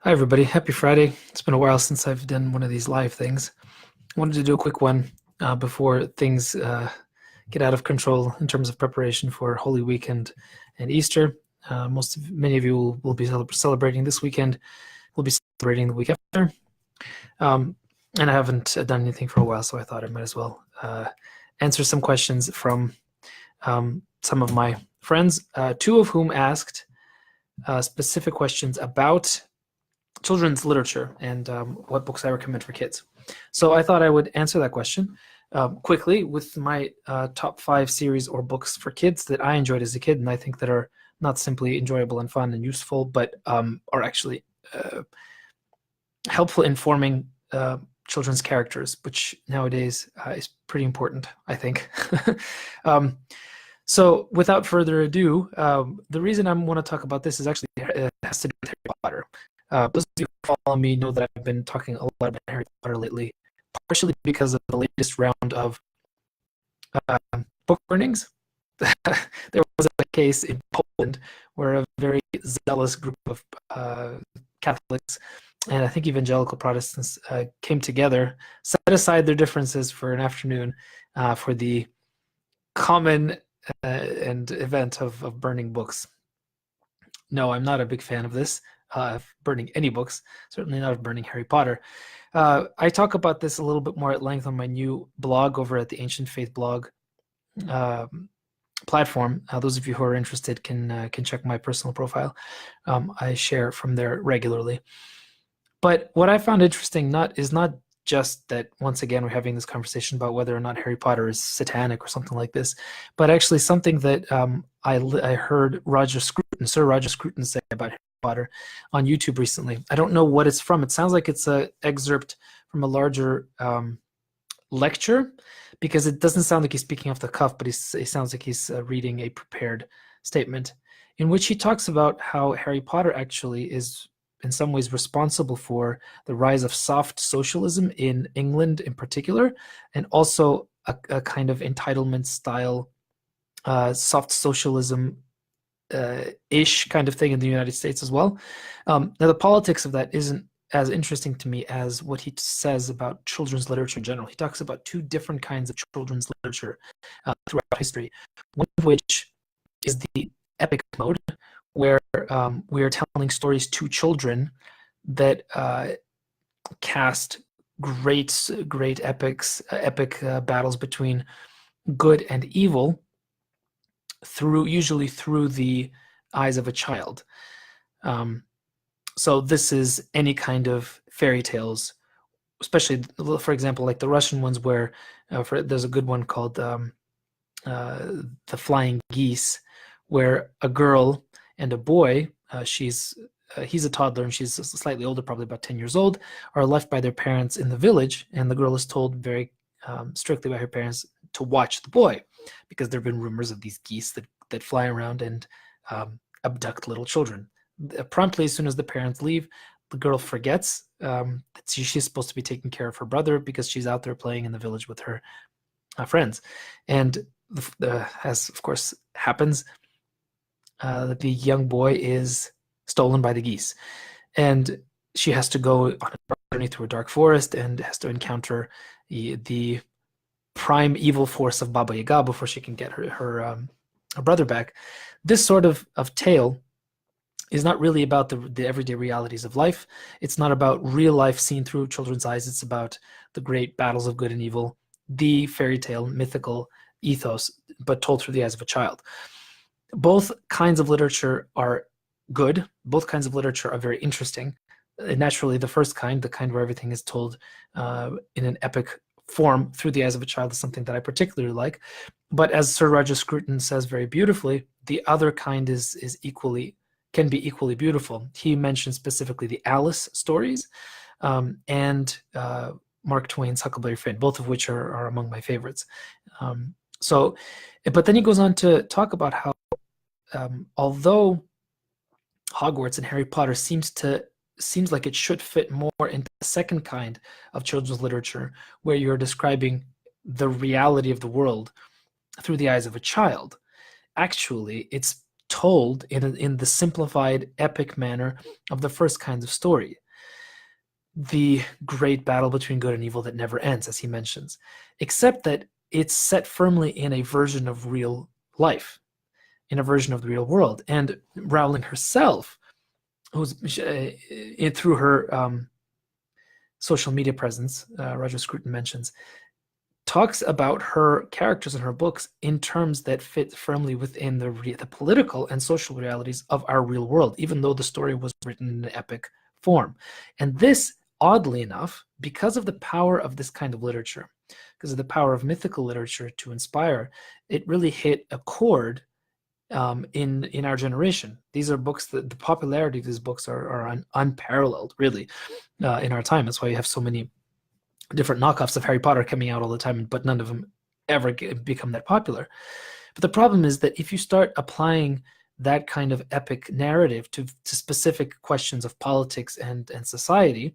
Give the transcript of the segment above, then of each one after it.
Hi, everybody. Happy Friday. It's been a while since I've done one of these live things. I wanted to do a quick one before things get out of control in terms of preparation for Holy Weekend and Easter. Many of you will be celebrating this weekend. We'll be celebrating the week after. And I haven't done anything for a while, so I thought I might as well answer some questions from some of my friends, two of whom asked specific questions about children's literature and what books I recommend for kids. So I thought I would answer that question quickly with my top 5 series or books for kids that I enjoyed as a kid and I think that are not simply enjoyable and fun and useful, but are actually helpful in forming children's characters, which nowadays is pretty important, I think. So without further ado, the reason I want to talk about this is actually has to do with Harry Potter. Those of you who follow me know that I've been talking a lot about Harry Potter lately, partially because of the latest round of book burnings. There was a case in Poland where a very zealous group of Catholics and I think evangelical Protestants came together, set aside their differences for an afternoon for the common and event of burning books. No, I'm not a big fan of this. Of burning any books, certainly not of burning Harry Potter. I talk about this a little bit more at length on my new blog over at the Ancient Faith blog platform. Those of you who are interested can check my personal profile. I share from there regularly. But what I found interesting is not just that, once again, we're having this conversation about whether or not Harry Potter is satanic or something like this, but actually something that I heard Sir Roger Scruton say about Harry Potter on YouTube recently. I don't know what it's from. It sounds like it's an excerpt from a larger lecture, because it doesn't sound like he's speaking off the cuff, but it sounds like he's reading a prepared statement in which he talks about how Harry Potter actually is in some ways responsible for the rise of soft socialism in England in particular, and also a kind of entitlement style soft socialism ish kind of thing in the United States as well. Now, the politics of that isn't as interesting to me as what he says about children's literature in general. He talks about 2 different kinds of children's literature throughout history, one of which is the epic mode, where we are telling stories to children that cast great epic battles between good and evil, usually through the eyes of a child. So this is any kind of fairy tales, especially, for example, like the Russian ones, where there's a good one called The Flying Geese, where a girl and a boy, he's a toddler and she's slightly older, probably about 10 years old, are left by their parents in the village, and the girl is told very strictly by her parents to watch the boy, because there have been rumors of these geese that fly around and abduct little children. Promptly, as soon as the parents leave, the girl forgets that she's supposed to be taking care of her brother, because she's out there playing in the village with her friends. And as of course happens, the young boy is stolen by the geese, and she has to go on a journey through a dark forest and has to encounter the prime evil force of Baba Yaga before she can get her brother back. This sort of tale is not really about the everyday realities of life. It's not about real life seen through children's eyes. It's about the great battles of good and evil, the fairy tale mythical ethos, but told through the eyes of a child. Both kinds of literature are good. Both kinds of literature are very interesting. Naturally, the first kind, the kind where everything is told in an epic form through the eyes of a child, is something that I particularly like. But as Sir Roger Scruton says very beautifully, the other kind can be equally beautiful. He mentions specifically the Alice stories and Mark Twain's Huckleberry Finn, both of which are among my favorites. But then he goes on to talk about how although Hogwarts and Harry Potter seems like it should fit more into the second kind of children's literature, where you're describing the reality of the world through the eyes of a child, actually it's told in the simplified epic manner of the first kinds of story. The great battle between good and evil that never ends, as he mentions, except that it's set firmly in a version of real life, in a version of the real world. And Rowling herself, who's through her social media presence, Roger Scruton mentions, talks about her characters in her books in terms that fit firmly within the political and social realities of our real world, even though the story was written in an epic form. And this, oddly enough, because of the power of this kind of literature, because of the power of mythical literature to inspire, it really hit a chord in our generation. These are books that the popularity of these books are unparalleled, really, in our time. That's why you have so many different knockoffs of Harry Potter coming out all the time, but none of them ever become that popular. But the problem is that if you start applying that kind of epic narrative to specific questions of politics and society,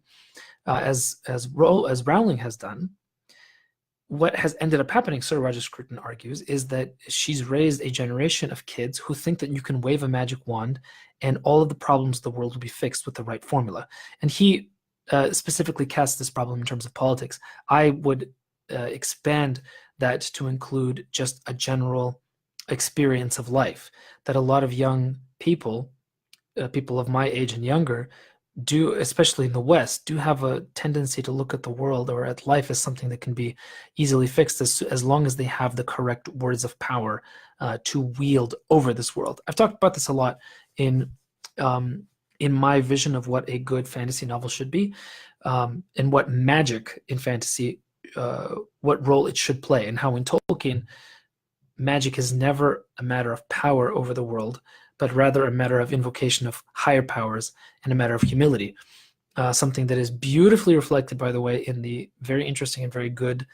as Rowling has done, what has ended up happening, Sir Roger Scruton argues, is that she's raised a generation of kids who think that you can wave a magic wand and all of the problems of the world will be fixed with the right formula. And he specifically casts this problem in terms of politics. I would expand that to include just a general experience of life, that a lot of young people, people of my age and younger, do, especially in the West, do have a tendency to look at the world or at life as something that can be easily fixed as long as they have the correct words of power to wield over this world. I've talked about this a lot in my vision of what a good fantasy novel should be, and what magic in fantasy, what role it should play, and how in Tolkien, magic is never a matter of power over the world, but rather a matter of invocation of higher powers and a matter of humility. Something that is beautifully reflected, by the way, in the very interesting and very good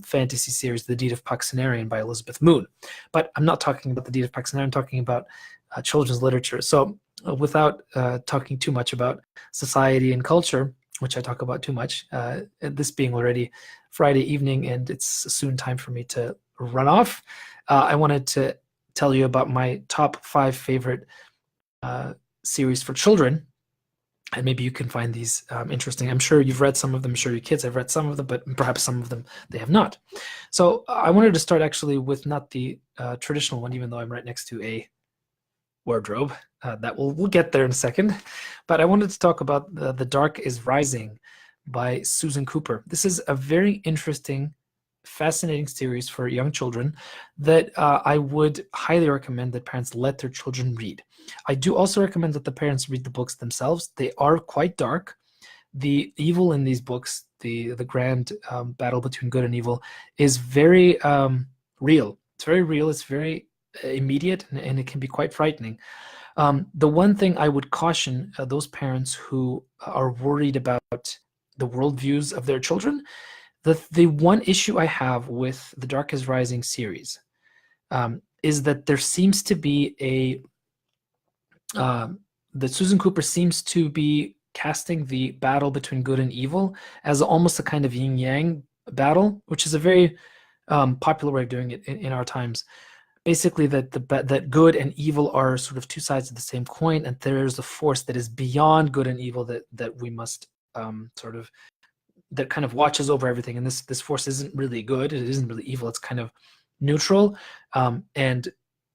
fantasy series, The Deed of Paxenarian by Elizabeth Moon. But I'm not talking about The Deed of Paxenarian, I'm talking about children's literature. So without talking too much about society and culture, which I talk about too much, this being already Friday evening and it's soon time for me to run off, I wanted to tell you about my top 5 favorite series for children, and maybe you can find these interesting. I'm sure you've read some of them, I'm sure your kids have read some of them, but perhaps some of them they have not. So I wanted to start actually with not the traditional one, even though I'm right next to a wardrobe. That we'll get there in a second. But I wanted to talk about The Dark is Rising by Susan Cooper. This is a very interesting, fascinating series for young children that I would highly recommend that parents let their children read. I do also recommend that the parents read the books themselves. They are quite dark. The evil in these books, the grand battle between good and evil, is very real. It's very real. It's very immediate, and it can be quite frightening. The one thing I would caution those parents who are worried about the worldviews of their children, the one issue I have with the Dark is Rising series is that there seems to be that Susan Cooper seems to be casting the battle between good and evil as almost a kind of yin-yang battle, which is a very popular way of doing it in our times. Basically, that good and evil are sort of two sides of the same coin, and there's a force that is beyond good and evil that we must that kind of watches over everything. And this force isn't really good; it isn't really evil. It's kind of neutral, and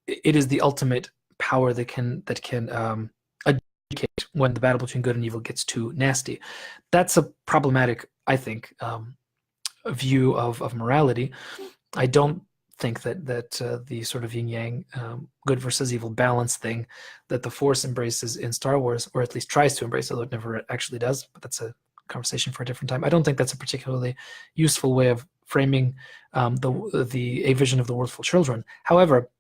it is the ultimate power that can adjudicate when the battle between good and evil gets too nasty. That's a problematic, I think, view of morality. I don't think that the sort of yin-yang, good versus evil balance thing that the Force embraces in Star Wars, or at least tries to embrace, although it never actually does, but that's a conversation for a different time. I don't think that's a particularly useful way of framing a vision of the world for children. However,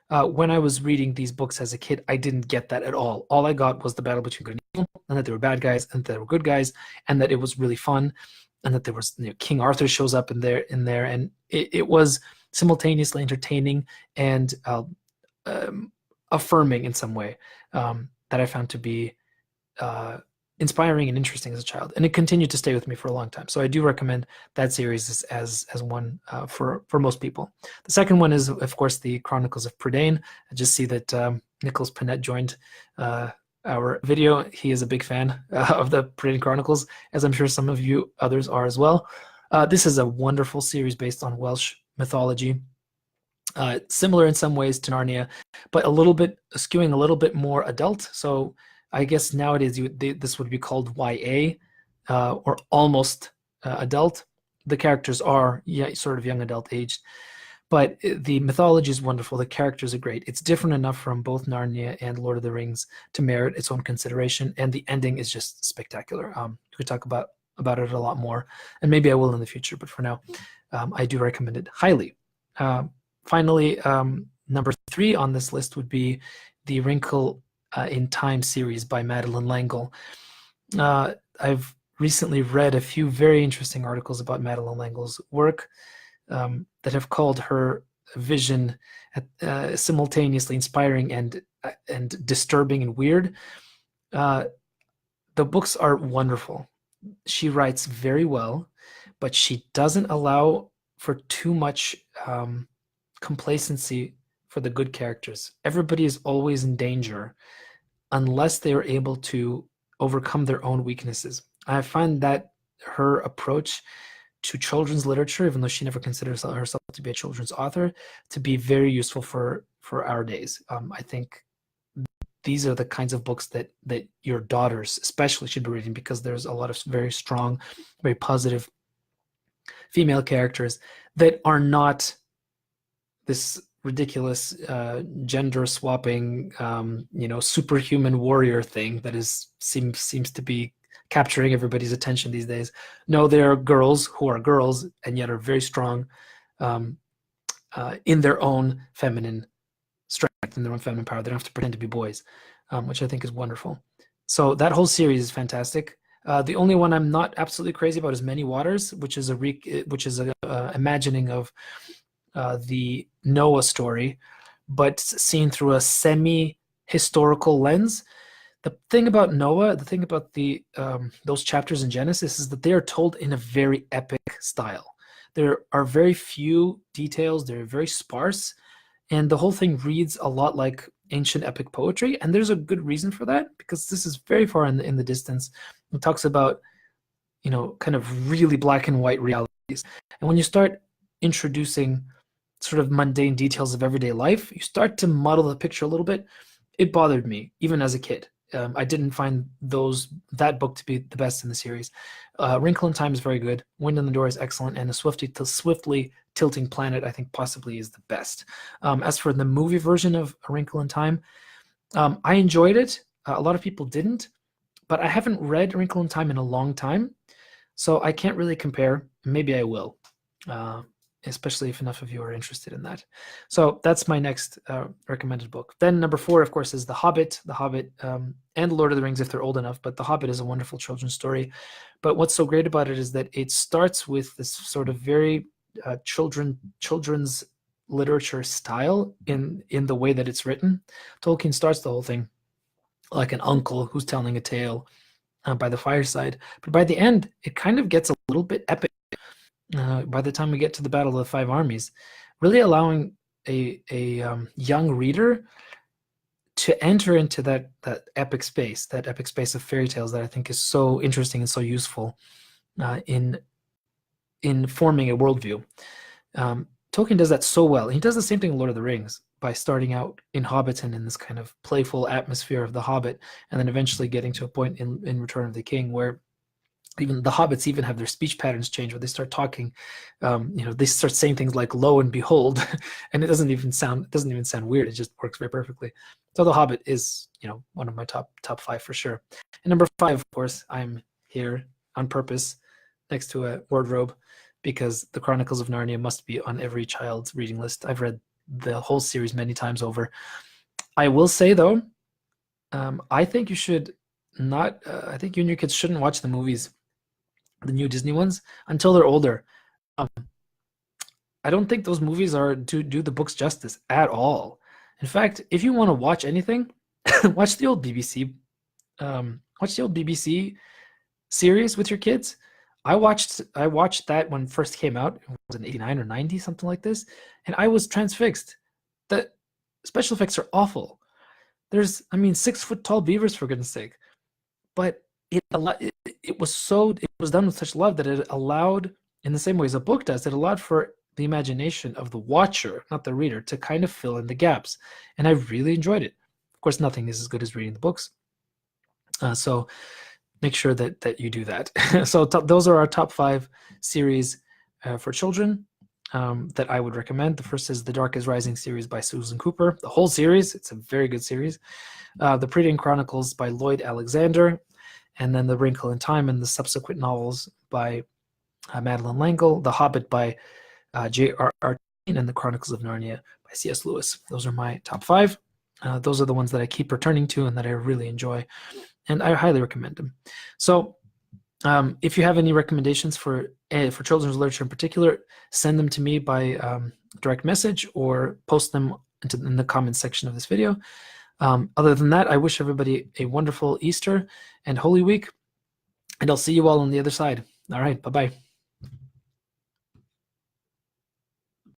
when I was reading these books as a kid, I didn't get that at all. All I got was the battle between good and evil, and that there were bad guys, and that there were good guys, and that it was really fun, and that there was King Arthur shows up in there, and it was simultaneously entertaining and affirming in some way, that I found to be inspiring and interesting as a child, and it continued to stay with me for a long time. So I do recommend that series as one for most people. The second one is, of course, the Chronicles of Prydain. I just see that Nicholas Panett joined our video. He is a big fan of the Palladian Chronicles, as I'm sure some of you others are as well. This is a wonderful series based on Welsh mythology. Similar in some ways to Narnia, but a little bit skewing a little bit more adult. So I guess nowadays this would be called YA, or almost adult. The characters are sort of young adult aged, but the mythology is wonderful. The characters are great. It's different enough from both Narnia and Lord of the Rings to merit its own consideration, and the ending is just spectacular. We could talk about it a lot more, and maybe I will in the future, but for now, I do recommend it highly. Finally, number 3 on this list would be the Wrinkle in Time series by Madeleine L'Engle. I've recently read a few very interesting articles about Madeleine L'Engle's work that have called her vision simultaneously inspiring and disturbing and weird. The books are wonderful. She writes very well, but she doesn't allow for too much complacency for the good characters. Everybody is always in danger unless they are able to overcome their own weaknesses. I find that her approach to children's literature, even though she never considers herself to be a children's author, to be very useful for our days. I think these are the kinds of books that your daughters especially should be reading, because there's a lot of very strong, very positive female characters that are not this ridiculous gender swapping, superhuman warrior thing that seems to be capturing everybody's attention these days. No, they are girls who are girls and yet are very strong in their own feminine strength, in their own feminine power. They don't have to pretend to be boys, which I think is wonderful. So that whole series is fantastic. The only one I'm not absolutely crazy about is Many Waters, which is a imagining of the Noah story, but seen through a semi-historical lens. The thing about Noah, the thing about those chapters in Genesis, is that they are told in a very epic style. There are very few details. They're very sparse, and the whole thing reads a lot like ancient epic poetry. And there's a good reason for that, because this is very far in the distance. It talks about, kind of really black and white realities. And when you start introducing sort of mundane details of everyday life, you start to muddle the picture a little bit. It bothered me, even as a kid. I didn't find that book to be the best in the series. Wrinkle in Time is very good. Wind in the Door is excellent, and The Swiftly Tilting Planet, I think, possibly is the best. As for the movie version of A Wrinkle in Time, I enjoyed it. A lot of people didn't, but I haven't read A Wrinkle in Time in a long time, so I can't really compare. Maybe I will, especially if enough of you are interested in that. So that's my next recommended book. Then number 4, of course, is The Hobbit. The Hobbit and Lord of the Rings if they're old enough, but The Hobbit is a wonderful children's story. But what's so great about it is that it starts with this sort of very children's literature style in the way that it's written. Tolkien starts the whole thing like an uncle who's telling a tale by the fireside. But by the end, it kind of gets a little bit epic. By the time we get to the Battle of the Five Armies, really allowing a young reader to enter into that epic space of fairy tales that I think is so interesting and so useful in forming a worldview. Tolkien does that so well. He does the same thing in Lord of the Rings by starting out in Hobbiton in this kind of playful atmosphere of the Hobbit, and then eventually getting to a point in Return of the King where even the hobbits even have their speech patterns change, where they start talking, they start saying things like "lo and behold," and it doesn't even sound weird. It just works very perfectly. So The Hobbit is, one of my top 5 for sure. And number 5, of course, I'm here on purpose next to a wardrobe, because The Chronicles of Narnia must be on every child's reading list. I've read the whole series many times over. I will say though, I think you should not. I think you and your kids shouldn't watch the movies, the new Disney ones, until they're older. I don't think those movies are to do the books justice at all. In fact, if you want to watch anything, watch the old BBC. Watch the old BBC series with your kids. I watched that when it first came out. It was in 89 or 90, something like this, and I was transfixed. The special effects are awful, There's, I mean, 6-foot tall beavers, for goodness sake. But it was done with such love that it allowed, in the same way as a book does, it allowed for the imagination of the watcher, not the reader, to kind of fill in the gaps. And I really enjoyed it. Of course, nothing is as good as reading the books. So make sure that you do that. So those are our top 5 series for children that I would recommend. The first is the Dark is Rising series by Susan Cooper. The whole series, it's a very good series. The Prydain Chronicles by Lloyd Alexander, and then The Wrinkle in Time and the subsequent novels by Madeleine L'Engle, The Hobbit by J.R.R. Tolkien, and The Chronicles of Narnia by C.S. Lewis. Those are my top 5. Those are the ones that I keep returning to and that I really enjoy, and I highly recommend them. So if you have any recommendations for children's literature in particular, send them to me by direct message or post them in the comments section of this video. Other than that, I wish everybody a wonderful Easter and Holy Week, and I'll see you all on the other side. All right, bye-bye.